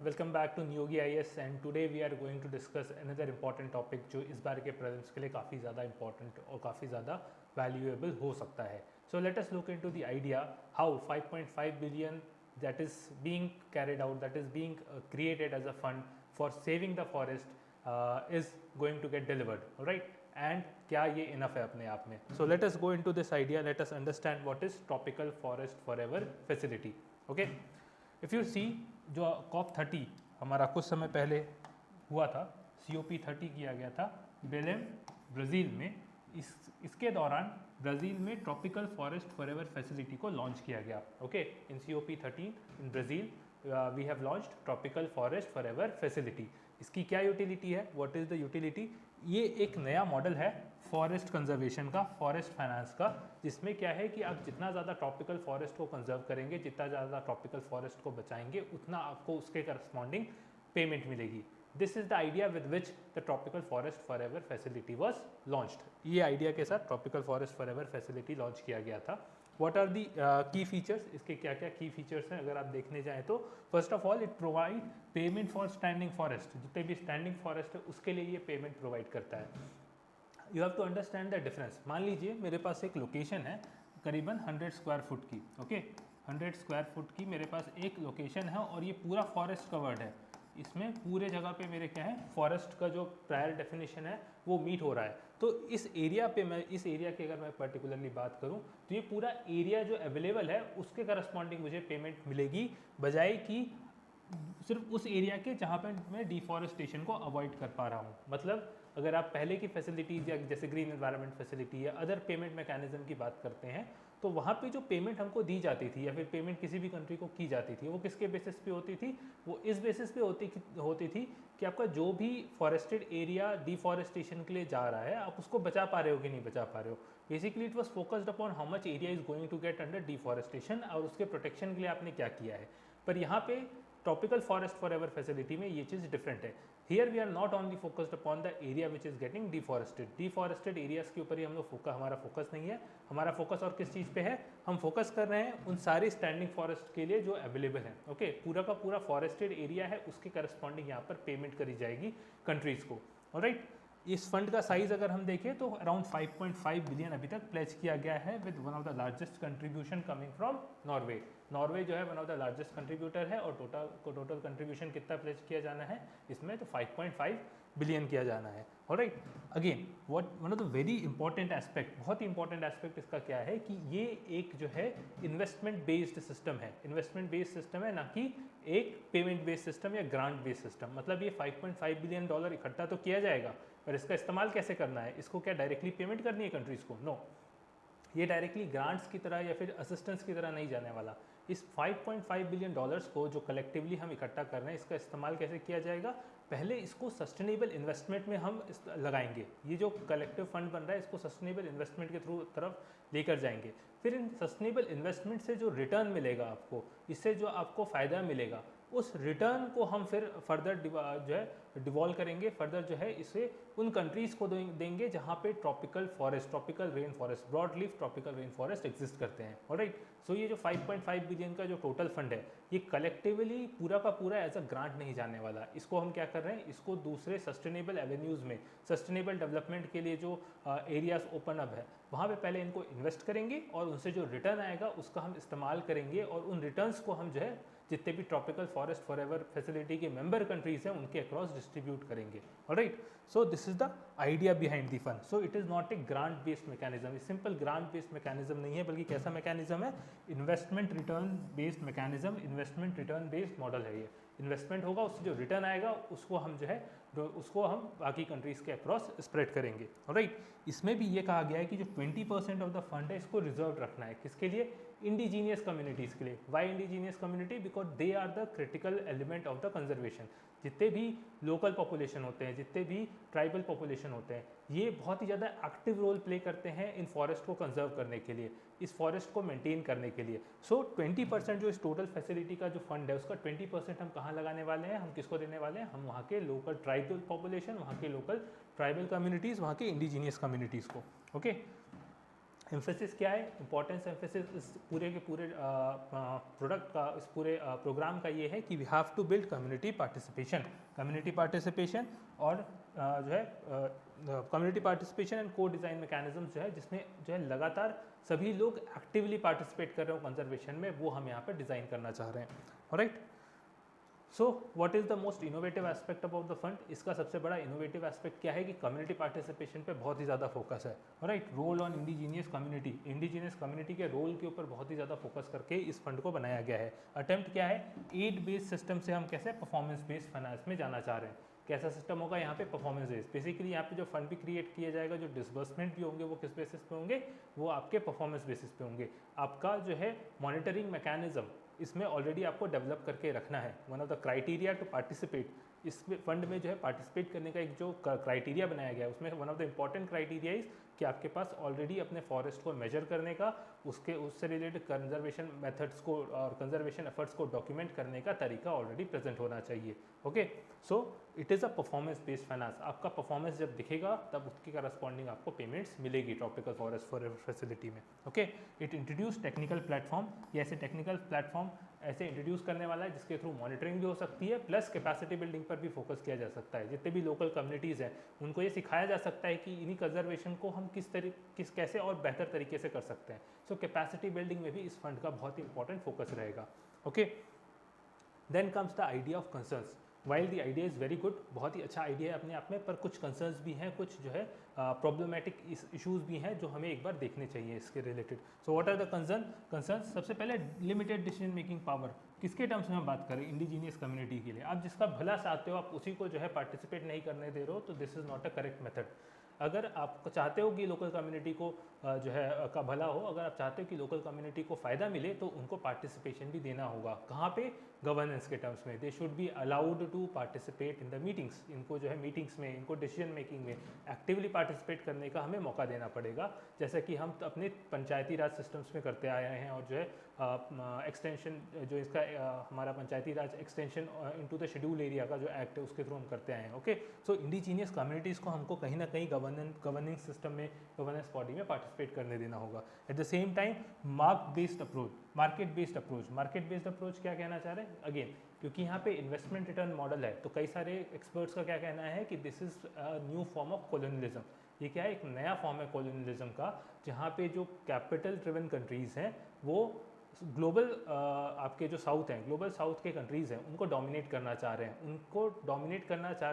Welcome back to Niyogi IAS and today we are going to discuss another important topic जो इस बार के prelims के लिए काफ़ी ज़्यादा इंपॉर्टेंट और काफ़ी ज़्यादा वैल्यूएबल हो सकता है. So let us look into the idea how 5.5 billion that is being carried out, that is being created as a fund for saving the forest is going to get delivered, all right? And क्या ये enough है अपने आप में? So let us go into this idea, let us understand what is tropical forest forever facility. Okay, if you see जो COP30 हमारा कुछ समय पहले हुआ था, COP30 किया गया था बेलेम ब्राज़ील में. इसके दौरान ब्राज़ील में ट्रॉपिकल फॉरेस्ट फॉरएवर फैसिलिटी को लॉन्च किया गया. Okay, in COP30 in Brazil we have launched tropical forest forever facility. इसकी क्या यूटिलिटी है? What is the utility? ये एक नया मॉडल है फॉरेस्ट कंजर्वेशन का, फॉरेस्ट फाइनेंस का, जिसमें क्या है कि आप जितना ज़्यादा ट्रॉपिकल फॉरेस्ट को कंजर्व करेंगे, जितना ज़्यादा ट्रॉपिकल फॉरेस्ट को बचाएंगे, उतना आपको उसके करस्पॉन्डिंग पेमेंट मिलेगी. This is the idea with which the tropical forest forever facility was launched. ये आइडिया के साथ tropical forest forever facility launch किया गया था. व्हाट आर दी की फीचर्स? इसके क्या क्या की फीचर्स हैं अगर आप देखने जाएँ तो first of all it provide payment for standing forest. जितने भी स्टैंडिंग फॉरेस्ट है उसके लिए ये पेमेंट प्रोवाइड करता है. You have to understand the difference. मान लीजिए मेरे पास एक लोकेशन है करीबन 100 स्क्वायर फुट की. ओके, 100 स्क्वायर फुट की मेरे पास एक लोकेशन है और ये पूरा फॉरेस्ट कवर्ड है. इसमें पूरे जगह पे मेरे क्या है, फॉरेस्ट का जो प्रायर डेफिनेशन है वो मीट हो रहा है. तो इस एरिया पे मैं, इस एरिया की अगर मैं पर्टिकुलरली बात करूं तो ये पूरा एरिया जो अवेलेबल है उसके करस्पॉन्डिंग मुझे पेमेंट मिलेगी, बजाय कि सिर्फ उस एरिया के जहाँ पे मैं डिफॉरेस्टेशन को अवॉइड कर पा रहा हूँ. मतलब अगर आप पहले की फैसिलिटीज़ या जैसे ग्रीन एनवायरनमेंट फैसिलिटी या अदर पेमेंट मैकेनिज्म की बात करते हैं तो वहाँ पे जो पेमेंट हमको दी जाती थी या फिर पेमेंट किसी भी कंट्री को की जाती थी वो किसके बेसिस पे होती थी? वो इस बेसिस पे होती थी कि आपका जो भी फॉरेस्टेड एरिया डिफॉरेस्टेशन के लिए जा रहा है आप उसको बचा पा रहे हो कि नहीं बचा पा रहे हो. Basically it was focused upon how much area is going to get under deforestation और उसके प्रोटेक्शन के लिए आपने क्या किया है. पर यहाँ पे ट्रॉपिकल फॉरेस्ट फॉरएवर फैसिलिटी में ये चीज़ डिफरेंट है. Here we are not only focused upon the area which is getting deforested. Deforested areas के ऊपर ही हम लोग हमारा फोकस नहीं है. हमारा फोकस और किस चीज़ पे है? हम फोकस कर रहे हैं उन सारे स्टैंडिंग फॉरेस्ट के लिए जो अवेलेबल है. ओके, पूरा का पूरा फॉरेस्टेड एरिया है उसके करस्पॉन्डिंग यहाँ पर पेमेंट करी जाएगी कंट्रीज़ को. ऑलराइट, इस फंड का साइज अगर हम देखें तो अराउंड 5.5 बिलियन अभी तक प्लेज किया गया है with one of the largest contribution coming from Norway. Norway जो है one of the largest contributor है और टोटल कंट्रीब्यूशन कितना प्लेज किया जाना है इसमें? तो 5.5 बिलियन किया जाना है. Alright, again what one of the very important aspect, बहुत ही इंपॉर्टेंट एस्पेक्ट इसका क्या है कि ये एक जो है इन्वेस्टमेंट बेस्ड सिस्टम है. इन्वेस्टमेंट बेस्ड सिस्टम है, ना कि एक पेमेंट बेस्ड सिस्टम या ग्रांट बेस्ड सिस्टम. मतलब ये 5.5 बिलियन डॉलर इकट्ठा तो किया जाएगा पर इसका इस्तेमाल कैसे करना है? इसको क्या डायरेक्टली पेमेंट करनी है कंट्रीज़ को? नो, ये डायरेक्टली ग्रांट्स की तरह या फिर असिस्टेंस की तरह नहीं जाने वाला. इस 5.5 बिलियन डॉलर्स को जो कलेक्टिवली हम इकट्ठा कर रहे हैं इसका इस्तेमाल कैसे किया जाएगा? पहले इसको सस्टेनेबल इन्वेस्टमेंट में हम लगाएंगे. ये जो कलेक्टिव फंड बन रहा है इसको सस्टेनेबल इन्वेस्टमेंट के थ्रू तरफ लेकर जाएंगे. फिर इन सस्टेनेबल इन्वेस्टमेंट से जो रिटर्न मिलेगा आपको, इससे जो आपको फ़ायदा मिलेगा, उस रिटर्न को हम फिर फर्दर जो है डिवॉल्व करेंगे, फर्दर जो है इसे उन कंट्रीज़ को देंगे जहाँ पे tropical forest, tropical rain forest, broad leaf tropical rain forest exist करते हैं. ऑलराइट, सो ये जो 5.5 बिलियन का जो टोटल फंड है ये कलेक्टिवली पूरा का पूरा एज अ ग्रांट नहीं जाने वाला. इसको हम क्या कर रहे हैं, इसको दूसरे सस्टेनेबल एवेन्यूज़ में, सस्टेनेबल डेवलपमेंट के लिए जो एरियाज ओपन अप है वहाँ पे पहले इनको इन्वेस्ट करेंगे और उनसे जो रिटर्न आएगा उसका हम इस्तेमाल करेंगे और उन रिटर्न्स को हम जो है जितने भी ट्रॉपिकल फॉरेस्ट फॉरएवर फैसिलिटी के मेंबर कंट्रीज हैं उनके अक्रॉस डिस्ट्रीब्यूट करेंगे. Alright, so this is the idea behind the fund. So it is not a grant based mechanism. ये सिंपल ग्रांट बेस्ड मैकेनिज्म नहीं है बल्कि कैसा मैकेनिज्म है? Investment return based mechanism, investment return based model है. ये investment होगा, उससे जो रिटर्न आएगा उसको हम जो है उसको हम बाकी कंट्रीज़ के अक्रॉस स्प्रेड करेंगे. ऑलराइट, इसमें भी ये कहा गया है कि जो 20% ऑफ द फंड है इसको रिजर्व रखना है. किसके लिए? इंडिजीनियस कम्युनिटीज़ के लिए. Why indigenous community? Because they are the critical element of the conservation. जितने भी लोकल पॉपुलेशन होते हैं, जितने भी ट्राइबल पॉपुलेशन होते हैं, ये बहुत ही ज़्यादा एक्टिव रोल प्ले करते हैं इन फॉरेस्ट को कंजर्व करने के लिए, इस फॉरेस्ट को मेंटेन करने के लिए. सो 20% जो इस टोटल फैसिलिटी का जो फंड है उसका 20% हम कहाँ लगाने वाले हैं? हम किसको देने वाले हैं? हम वहाँ के लोकल ट्राइबल पॉपुलेशन, वहाँ के लोकल ट्राइबल कम्युनिटीज़, वहाँ के इंडिजीनियस कम्युनिटीज़ को. ओके, एम्फेसिस क्या है, इंपॉर्टेंस एम्फेसिस इस पूरे के पूरे प्रोडक्ट का, इस पूरे प्रोग्राम का ये है कि we have to build community participation और जो है कम्युनिटी पार्टिसिपेशन एंड को डिज़ाइन मैकेनिज्म जो है, जिसमें जो है लगातार सभी लोग एक्टिवली पार्टिसिपेट कर रहे हो कंजर्वेशन में, वो हम यहाँ पे डिज़ाइन करना चाह रहे हैं। Alright, so what is the most innovative aspect about the fund? इसका सबसे बड़ा इनोवेटिव एस्पेक्ट क्या है कि कम्युनिटी पार्टिसिपेशन पे बहुत ही ज़्यादा फोकस है। Right, roll on indigenous community के रोल के ऊपर बहुत ही ज़्यादा फोकस करके इस फंड को बनाया गया है। अटेम्प्ट क्या है, एड बेस्ड सिस्टम से हम कैसे परफॉर्मेंस बेस्ड फाइनेंस में जाना चाह रहे हैं। कैसा सिस्टम होगा यहाँ पे, परफॉर्मेंस बेस्ड। बेसिकली यहाँ पे जो फंड भी क्रिएट किया जाएगा, जो डिसबर्समेंट भी होंगे वो किस बेसिस पे होंगे, वो आपके परफॉर्मेंस बेसिस पे होंगे। आपका जो है मॉनिटरिंग मैकेनिज्म इसमें ऑलरेडी आपको डेवलप करके रखना है। One of the criteria to participate, इस फंड में जो है पार्टिसिपेट करने का एक जो क्राइटेरिया बनाया गया है, उसमें one of the important criteria is कि आपके पास ऑलरेडी अपने फॉरेस्ट को मेजर करने का, उससे रिलेटेड कंजर्वेशन मेथड्स को और कंजर्वेशन एफर्ट्स को डॉक्यूमेंट करने का तरीका ऑलरेडी प्रेजेंट होना चाहिए। Okay, so it is a performance based finance. आपका परफॉर्मेंस जब दिखेगा तब उसकी करस्पॉन्डिंग आपको पेमेंट्स मिलेगी ट्रॉपिकल फॉरेस्ट फॉरएवर फैसिलिटी में। Okay, it introduce technical platform, ये ऐसे टेक्निकल प्लेटफॉर्म ऐसे इंट्रोड्यूस करने वाला है जिसके थ्रू मॉनिटरिंग भी हो सकती है, प्लस कैपेसिटी बिल्डिंग पर भी फोकस किया जा सकता है। जितने भी लोकल कम्युनिटीज़ हैं उनको ये सिखाया जा सकता है कि इन्हीं कंजर्वेशन को हम कैसे और बेहतर तरीके से कर सकते हैं। सो कैपेसिटी बिल्डिंग में भी इस फंड का बहुत ही इंपॉर्टेंट फोकस रहेगा। Okay, then comes the idea of concerns. While the idea is very good, बहुत ही अच्छा आइडिया है अपने आप में, पर कुछ कंसर्न्स भी हैं, कुछ जो है प्रॉब्लमेटिक इश्यूज़ भी हैं जो हमें एक बार देखने चाहिए इसके related. So what are the concerns? सबसे पहले लिमिटेड डिसीजन मेकिंग पावर। किसके टर्म्स में हम बात करें? इंडिजीनियस कम्युनिटी के लिए। आप जिसका भला चाहते हो आप उसी को जो है पार्टिसिपेट नहीं करने दे रहे हो, तो this is not a correct method. अगर आप चाहते हो कि लोकल कम्युनिटी को जो है का भला हो, अगर आप चाहते हो कि लोकल कम्युनिटी को फ़ायदा मिले, तो उनको पार्टिसिपेशन भी देना होगा। कहाँ पे? गवर्नेंस के टर्म्स में। They should be allowed to participate in the meetings. इनको जो है मीटिंग्स में, इनको डिसीजन मेकिंग में एक्टिवली पार्टिसिपेट करने का हमें मौका देना पड़ेगा, जैसा कि हम अपने पंचायती राज सिस्टम्स में करते आए हैं। और जो है एक्सटेंशन जो इसका हमारा Panchayati Raj extension into the schedule area का जो एक्ट है उसके थ्रू हम करते आए हैं। ओके, सो इंडिजीनियस कम्युनिटीज़ को हमको कहीं ना कहीं गवर्निंग सिस्टम में, गवर्नेंस बॉडी में पार्टिसिपेट करने देना होगा। Eight the same time market based approach क्या कहना चाह रहे हैं? अगेन, क्योंकि यहाँ पे इन्वेस्टमेंट रिटर्न मॉडल है, तो कई सारे एक्सपर्ट्स का क्या कहना है कि this is a new form of colonialism. ये क्या है? एक नया फॉर्म है कॉलोनियलिज्म का, जहाँ पे जो कैपिटल ड्रिवन कंट्रीज़ हैं वो ग्लोबल आपके जो साउथ हैं, ग्लोबल साउथ के कंट्रीज़ हैं, उनको डोमिनेट करना चाह रहे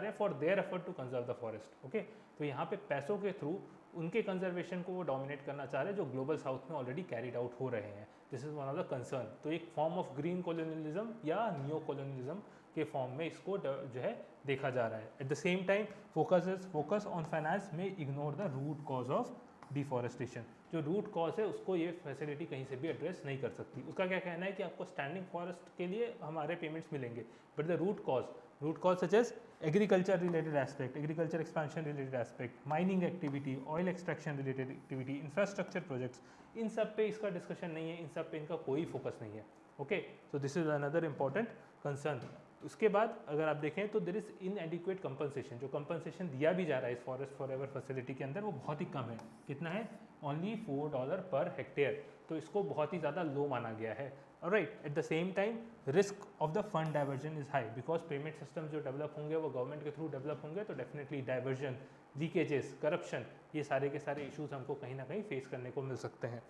हैं, for their effort to conserve the forest. Okay, तो यहाँ पे पैसों के थ्रू उनके कंजर्वेशन को वो डोमिनेट करना चाह रहे हैं जो ग्लोबल साउथ में ऑलरेडी कैरिड आउट हो रहे हैं। This is one of the concern. तो एक फॉर्म ऑफ ग्रीन कॉलोनियलिज्म या न्यू कॉलोनियलिज्म के फॉर्म में इसको जो है देखा जा रहा है। At the same time focus on finance में ignore the root cause of deforestation. जो रूट कॉज है उसको ये फैसिलिटी कहीं से भी एड्रेस नहीं कर सकती। उसका क्या कहना है कि आपको स्टैंडिंग फॉरेस्ट के लिए हमारे पेमेंट्स मिलेंगे, but the root cause such as agriculture related aspect, agriculture expansion related aspect, mining activity, oil extraction related activity, infrastructure projects, इन सब पे इसका डिस्कशन नहीं है, इन सब पे इनका कोई फोकस नहीं है। Okay, so this is another important concern. उसके बाद अगर आप देखें तो देयर इज़ इनएडिक्वेट कंपनसेशन। जो कंपनसेशन दिया भी जा रहा है इस फॉरेस्ट फॉरएवर फैसिलिटी के अंदर वो बहुत ही कम है। कितना है? Only $4 per hectare. तो इसको बहुत ही ज़्यादा लो माना गया है। Right, eight the same time risk of the fund diversion is high, because payment system जो डेवलप होंगे वो गवर्नमेंट के थ्रू डेवलप होंगे, तो डेफिनेटली डाइवर्जन, लीकेजेस, करप्शन, ये सारे के सारे इशूज़ हमको कहीं ना कहीं फेस करने को मिल सकते हैं।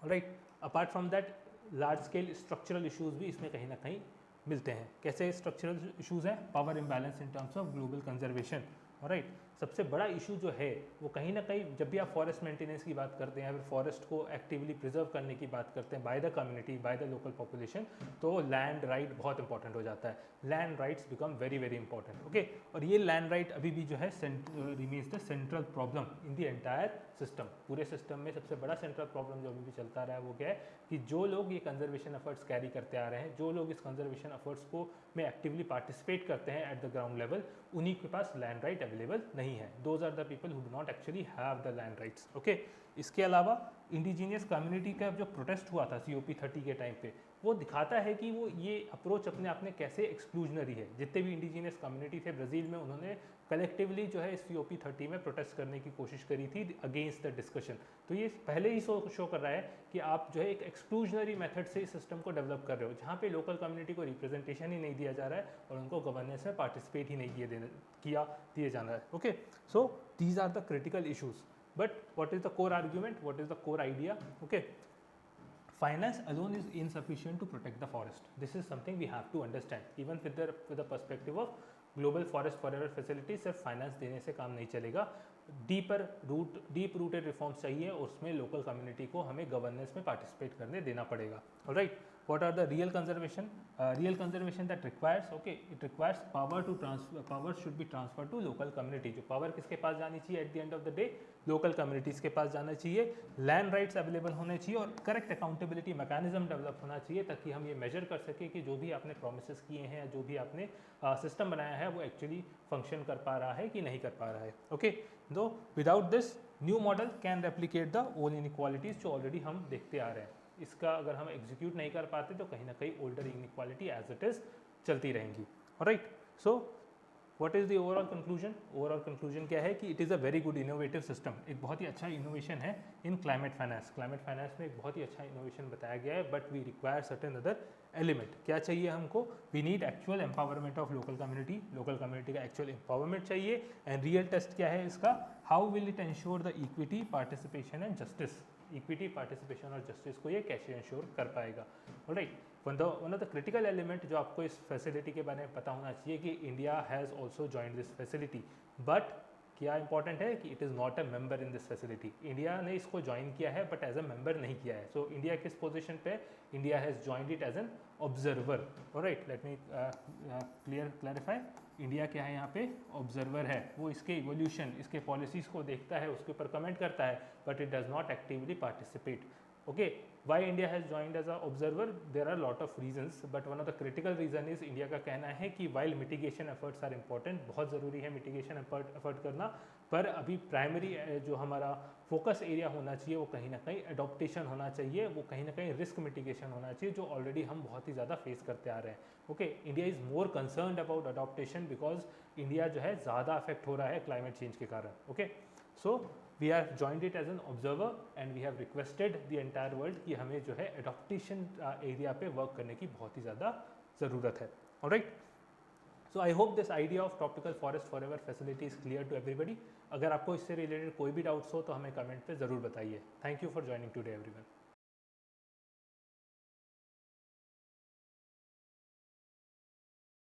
Right, apart from that large scale structural issues भी इसमें कहीं ना कहीं मिलते हैं। कैसे स्ट्रक्चरल इशूज़ हैं? Power imbalance in terms of global conservation. Right, सबसे बड़ा इशू जो है वो कहीं ना कहीं जब भी आप फॉरेस्ट मेंटेनेंस की बात करते हैं या फिर फॉरेस्ट को एक्टिवली प्रिजर्व करने की बात करते हैं by the community, by the local population, तो लैंड राइट बहुत इंपॉर्टेंट हो जाता है। Land rights become very very important. Okay, और ये लैंड राइट अभी भी जो है remains the central problem in the entire system. पूरे सिस्टम में सबसे बड़ा सेंट्रल प्रॉब्लम जो अभी भी चलता रहा है वो क्या है कि जो लोग ये कंजर्वेशन एफर्ट्स कैरी करते आ रहे हैं, जो लोग इस कंजर्वेशन एफर्ट्स को में एक्टिवली पार्टिसिपेट करते हैं एट द ग्राउंड लेवल, उन्हीं के पास लैंड राइट अवेलेबल नहीं है। Those are the people who do not actually have the land rights. Okay, इसके अलावा इंडिजीनियस कम्युनिटी का जो प्रोटेस्ट हुआ था COP30 के टाइम पे, वो दिखाता है कि वो ये अप्रोच अपने आप में कैसे एक्सक्लूजनरी है। जितने भी इंडिजीनियस कम्युनिटी थे ब्राज़ील में, उन्होंने कलेक्टिवली जो है इस COP30 में प्रोटेस्ट करने की कोशिश करी थी अगेंस्ट द डिस्कशन। तो ये पहले ही शो कर रहा है कि आप जो है एक एक्सक्लूजनरी मेथड से इस सिस्टम को डेवलप कर रहे हो, जहाँ पे लोकल कम्युनिटी को रिप्रेजेंटेशन ही नहीं दिया जा रहा है और उनको गवर्नेंस में पार्टिसिपेट ही नहीं दिए जाना है। Okay, so these are the critical issues. But what is the core argument? What is the core idea? Okay, finance alone is insufficient to protect the forest. This is something we have to understand. Even with the perspective of global forest forever facility, सिर्फ finance देने से काम नहीं चलेगा. Deep rooted reforms चाहिए और उसमें local community को हमें गवर्नेंस में पार्टिसिपेट करने देना पड़ेगा. Alright, what are the real conservation that requires? Okay, it requires power should be transferred to local community. जो power किसके पास जानी चाहिए at the end of the day? local communities के पास जाना चाहिए. land rights available होने चाहिए और correct accountability mechanism develop होना चाहिए, ताकि हम ये measure कर सकें कि जो भी आपने promises किए हैं या जो भी आपने system बनाया है वो actually function कर पा रहा है कि नहीं कर पा रहा है. Okay, though without this new model can replicate the old inequalities जो already हम देखते आ रहे हैं. इसका अगर हम एग्जीक्यूट नहीं कर पाते तो कहीं ना कहीं older inequality as it is चलती रहेंगी. Alright, so what is the overall conclusion? Overall conclusion क्या है कि it is a very good innovative system. एक बहुत ही अच्छा इनोवेशन है in climate finance. Climate finance में एक बहुत ही अच्छा इनोवेशन बताया गया है, but we require certain other element. क्या चाहिए हमको? We need actual empowerment of local community. Local community का एक्चुअल एम्पावरमेंट चाहिए. एंड रियल टेस्ट क्या है इसका? How will it ensure the equity, participation and justice. Equity, participation और justice को ये कैसे इंश्योर कर पाएगा? Alright, one of the critical element जो आपको इस फैसिलिटी के बारे में पता होना चाहिए कि India has also joined this facility. But क्या इंपॉर्टेंट है कि it is not a member in this facility. India ने इसको ज्वाइन किया है बट एज अ मेंबर नहीं किया है. सो इंडिया किस पोजीशन पे? India has joined it as an observer. Alright, let me clarify. India क्या है यहाँ पे? ऑब्जर्वर है. वो इसके इवोल्यूशन, इसके पॉलिसीज़ को देखता है, उसके ऊपर कमेंट करता है, but it does not actively participate. Okay, why India has joined as an observer? There are a lot of reasons, but one of the critical reason is India का कहना है कि while mitigation efforts are important, बहुत ज़रूरी है mitigation effort करना, पर अभी प्राइमरी जो हमारा फोकस एरिया होना चाहिए वो कहीं ना कहीं एडॉप्टेशन होना चाहिए, वो कहीं ना कहीं रिस्क मिटिगेशन होना चाहिए, जो ऑलरेडी हम बहुत ही ज़्यादा फेस करते आ रहे हैं. Okay, India is more concerned about adaptation because India जो है ज़्यादा अफेक्ट हो रहा है क्लाइमेट चेंज के कारण. Okay, so we are joined it as an observer and we have requested the entire world कि हमें जो है adaptation एरिया पे वर्क करने की बहुत ही ज़्यादा ज़रूरत है. Alright, so I hope this idea of tropical forest forever facility is clear to everybody. अगर आपको इससे रिलेटेड कोई भी डाउट्स हो तो हमें कमेंट पे ज़रूर बताइए. Thank you for joining today everyone.